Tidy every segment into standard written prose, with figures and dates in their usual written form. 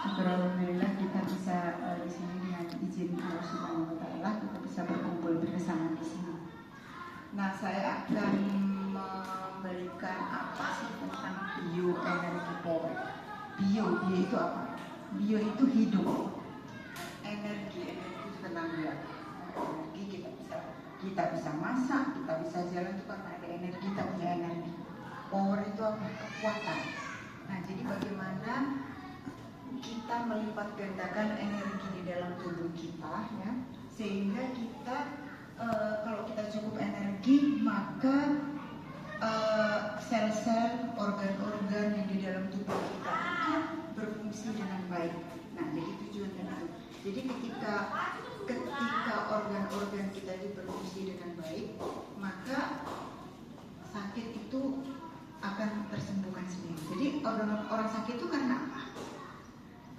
Alhamdulillah kita bisa di sini dengan izin Allah Subhanahu wa Ta'ala kita bisa berkumpul bersama di sini. Nah, saya akan memberikan apa sih tentang bioenergi power. Bio itu apa? Bio itu hidup. Energi itu tenaga. Energi kita bisa masak, kita bisa jalan itu karena ada energi, kita punya energi. Power itu apa? Kekuatan. Nah, jadi bagaimana kita melipat gandakan energi di dalam tubuh kita, ya, sehingga kita kalau kita cukup energi maka sel-sel, organ-organ yang di dalam tubuh kita itu berfungsi dengan baik. Nah, jadi tujuannya itu. Jadi ketika organ-organ kita itu berfungsi dengan baik, maka sakit itu akan tersembuhkan sendiri. Jadi orang sakit itu karena apa?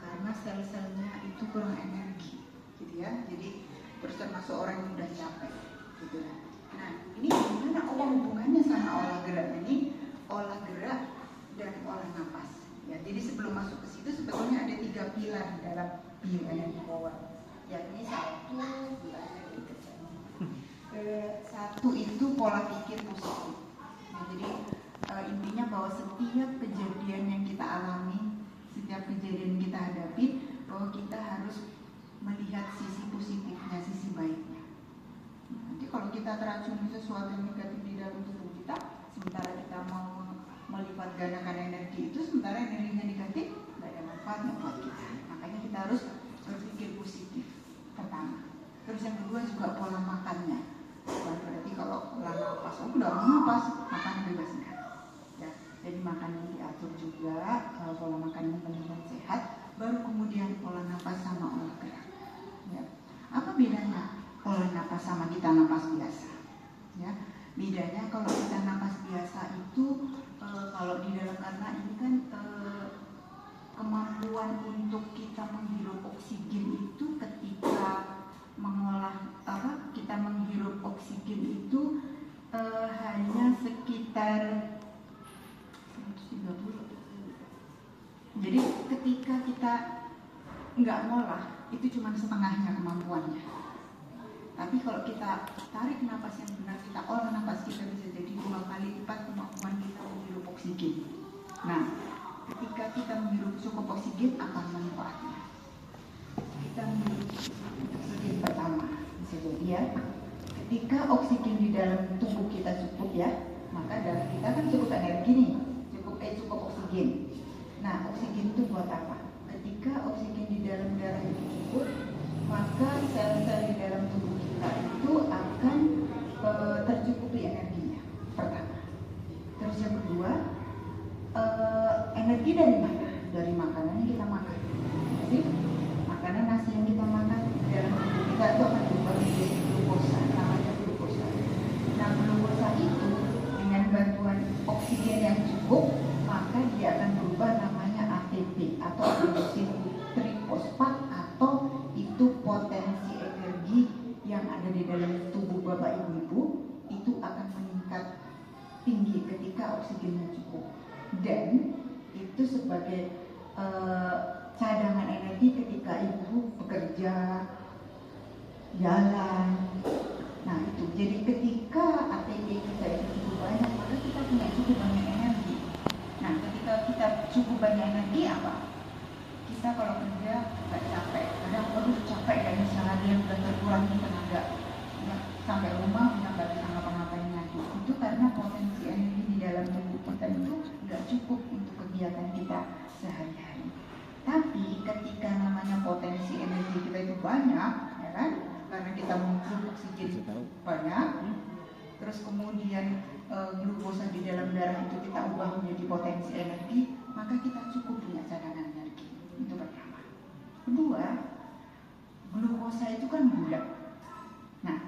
Karena sel-selnya itu kurang energi, gitu ya. Jadi terus termasuk orang yang mudah capek, gitu ya. Nah, ini gimana hubungannya sama olah gerak ini? Olah gerak dan olah napas. Ya, jadi sebelum masuk ke situ sebetulnya ada 3 pilar dalam bioenergi power. Yakni satu itu pola pikir positif. Nah, jadi intinya bahwa setiap kejadian yang kita alami, setiap kejadian kita hadapi, bahwa kita harus melihat sisi positifnya, sisi baiknya. Nanti kalau kita teracuni sesuatu yang negatif di dalam tubuh kita, sementara kita mau melipat gandakan energi itu, sementara energinya negatif, nggak ada manfaatnya buat kita. Makanya kita harus berpikir positif pertama. Terus yang kedua juga pola makannya. Bukan berarti kalau pola napas, udah mau napas, makan bebas enggak. Ya, jadi makannya diatur juga, pola makannya benar-benar sehat, baru kemudian pola napas sama olah gerak. Ya. Apa bedanya pola napas sama kita napas biasa? Ya, bedanya kalau kita napas biasa itu kalau di dalam, karena ini kan kemampuan untuk kita menghirup oksigen itu ketika kita menghirup oksigen itu hanya sekitar 130. Jadi ketika kita nggak ngolah itu cuma setengahnya kemampuannya. Tapi kalau kita tarik napas yang benar, kita olah napas, kita bisa jadi 2 kali lipat kemampuan kita menghirup oksigen. Nah, ketika kita menghirup cukup oksigen, apa manfaatnya? Kita menghirup oksigen pertama, bisa jadi ya. Ketika oksigen di dalam tubuh kita cukup ya, maka darah kita kan cukup energi nih, cukup oksigen. Nah, oksigen itu buat apa? Ketika oksigen di dalam darah itu cukup, maka sel-sel di dalam tubuh kita itu akan tercukupi energinya. Pertama. Terus yang kedua, energi dari mana? Dari makanan yang kita makan. Jadi makanan nasi yang kita makan di dalam tubuh kita itu akan berubah menjadi glukosa, namanya glukosa. Nah, glukosa itu dengan bantuan oksigen yang cukup, maka dia akan berubah namanya ATP atau adenosine trifosfat, atau itu potensi energi yang ada di dalam tubuh Bapak Ibu itu akan meningkat tinggi ketika oksigennya cukup, dan itu sebagai cadangan energi ketika ibu bekerja, jalan. Nah itu, jadi ketika ATP kita itu cukup banyak, maka kita punya cukup banyak energi. Nah ketika kita cukup banyak energi, apa? Kita kalau kerja nggak capek, kadang capek dan misalnya dia udah terkurangi tenaga, ya, sampai rumah udah nggak bisa ngapa-ngapain lagi. Itu karena potensi energi di dalam tubuh kita itu nggak cukup untuk kegiatan kita sehari-hari. Tapi ketika namanya potensi energi kita itu banyak, ya kan? Karena kita menghirup oksigen banyak, terus kemudian glukosa di dalam darah itu kita ubah menjadi potensi energi, maka kita cukup punya cadangan energi. Itu pertama. Kedua, glukosa itu kan gula. Nah,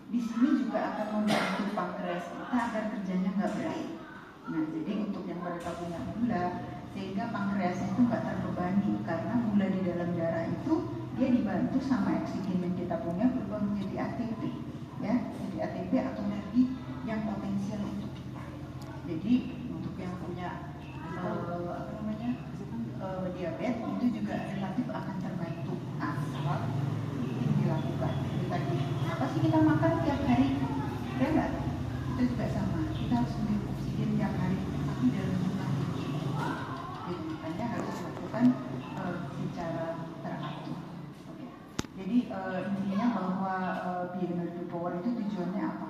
di sini juga akan membantu pankreas kita agar kerjanya nggak berat. Nah, jadi untuk yang mereka punya gula, sehingga pankreasnya itu nggak terbebani, karena gula di dalam darah itu dia dibantu sama oksigen yang kita punya berubah menjadi ATP, ya, jadi ATP atau energi yang potensial untuk kita. Jadi untuk yang punya tiap hari, ya enggak? Itu juga sama, kita harus minum oksigen tiap hari, tapi dalam jumlah dikit. Jadi makanya harus dilakukan secara teratur. Oke. Jadi intinya bahwa bioenergy power itu tujuannya apa?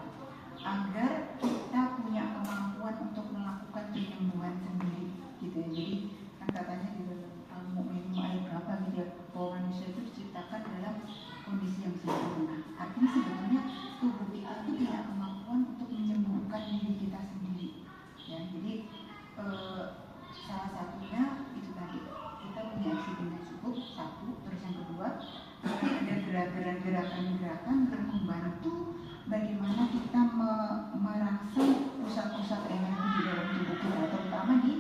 Agar kita punya kemampuan untuk melakukan penyembuhan sendiri, gitu ya. Jadi kan katanya di dalam mau minum air berapa gitu ya, bahwa manusia itu diciptakan dalam kondisi yang sempurna. Artinya sebetulnya tubuh kita itu punya kemampuan untuk menyembuhkan diri kita sendiri. Ya, jadi salah satunya itu tadi, kita punya oksigen yang cukup, satu. Terus yang kedua, nanti ada gerakan-gerakan yang membantu bagaimana kita merangsang pusat-pusat energi di dalam tubuh kita, terutama di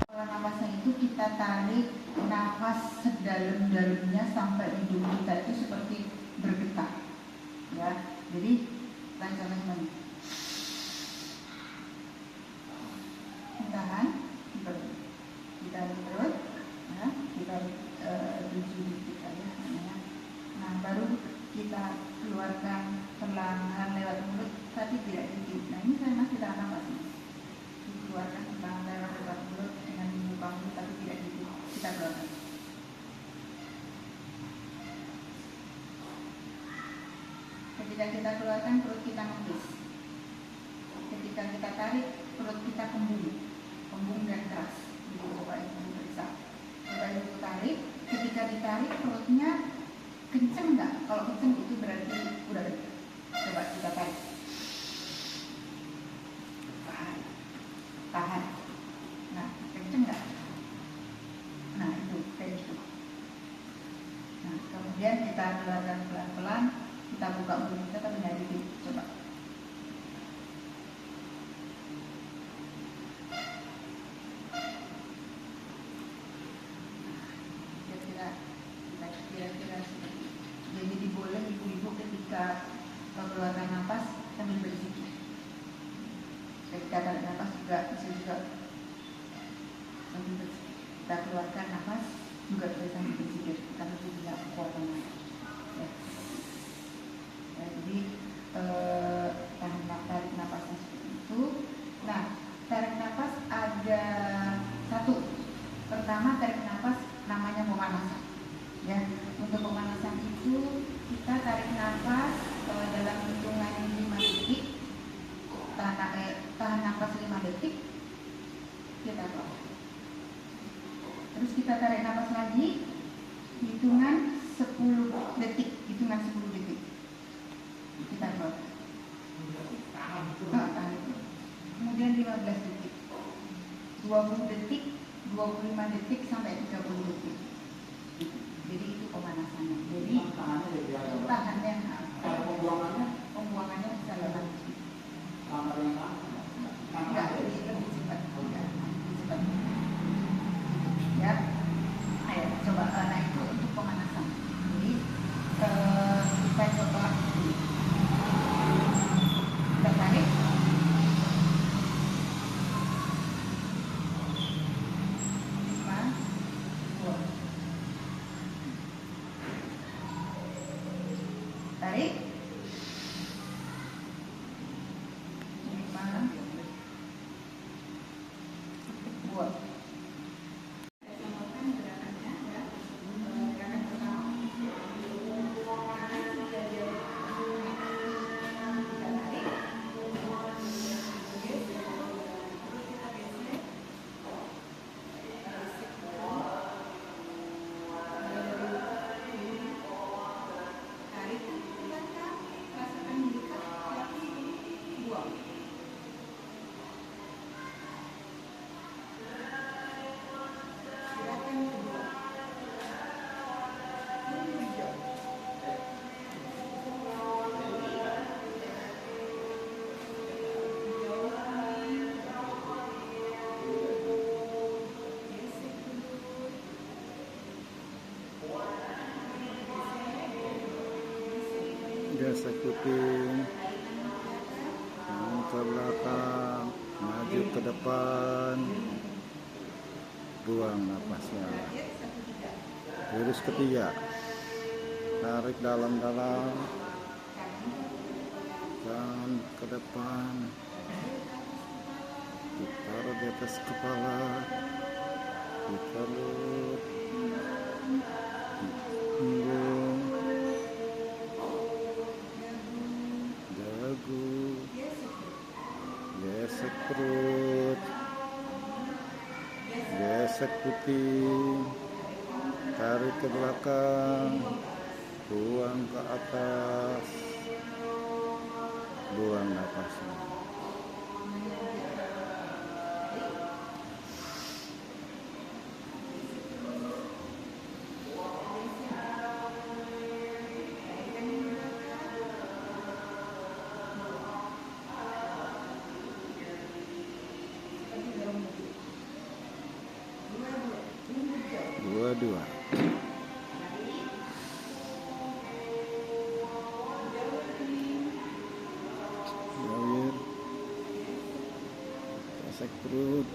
pola nafasnya itu kita tarik nafas sedalam-dalamnya sampai hidung kita itu seperti bergetar, ya. Jadi contohnya ini, tahan, ditarik terus, ya, ditarik 7 detik aja, ya. Nah baru kita keluarkan perlahan lewat mulut, tapi tidak dikit. Nah ini saya masih tahan nafas ini. Dikeluarkan perlahan lewat mulut dengan membuka mulut, tapi tidak dikit. Kita keluarkan. Ketika kita keluarkan, perut kita ngebis. Ketika kita tarik, perut kita kembung dan keras. Jadi coba ibu periksa. Coba ibu tarik. Ketika ditarik, perutnya kenceng nggak? Kalau kenceng itu berarti udah dekat. Coba kita tarik. Tahan. Nah, kenceng nggak? Nah itu kayak gitu. Nah kemudian kita keluarkan pelan-pelan. Kita buka mulut kita tapi nggak dikit. Coba. Kira-kira seperti itu. Jadi boleh ibu-ibu ketika mengeluarkan nafas sambil berzikir. Ketika tarik nafas juga bisa juga sambil berzikir. Kita keluarkan nafas juga bisa sambil berzikir. Karena itu bisa kekuatan. Ya. Ya, jadi tarik nafasnya seperti itu. Nah, tarik nafas ada satu. Pertama, tarik nafas namanya pemanasan. Ya, untuk pemanasan itu kita tarik nafas dalam hitungan 5 detik. Tahan nafas 5 detik. Kita keluar. Terus kita tarik nafas lagi hitungan 10 detik. Kita keluar. Tahan itu. Kemudian 15 detik. 20 detik, 25 detik sampai 30 detik. Jadi itu pemanasannya. Jadi tahannya, pembuangannya bisa lewat. Enggak, lebih cepat. Ya, ayo coba. Nah itu untuk pemanasan. Jadi kita coba. Kita tarik. Tarik. 5, buat. Biasa kuping ke belakang, maju ke depan, buang napasnya. Terus ketiga, tarik dalam-dalam, tangan ke depan, ditaruh di atas kepala, ditaruh punggung, dagu, gesek perut, gesek putih, tarik ke belakang, buang ke atas, buang nafasnya. Dua-dua. Jawir, gesek perut,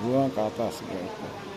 buang ke atas. Gitu.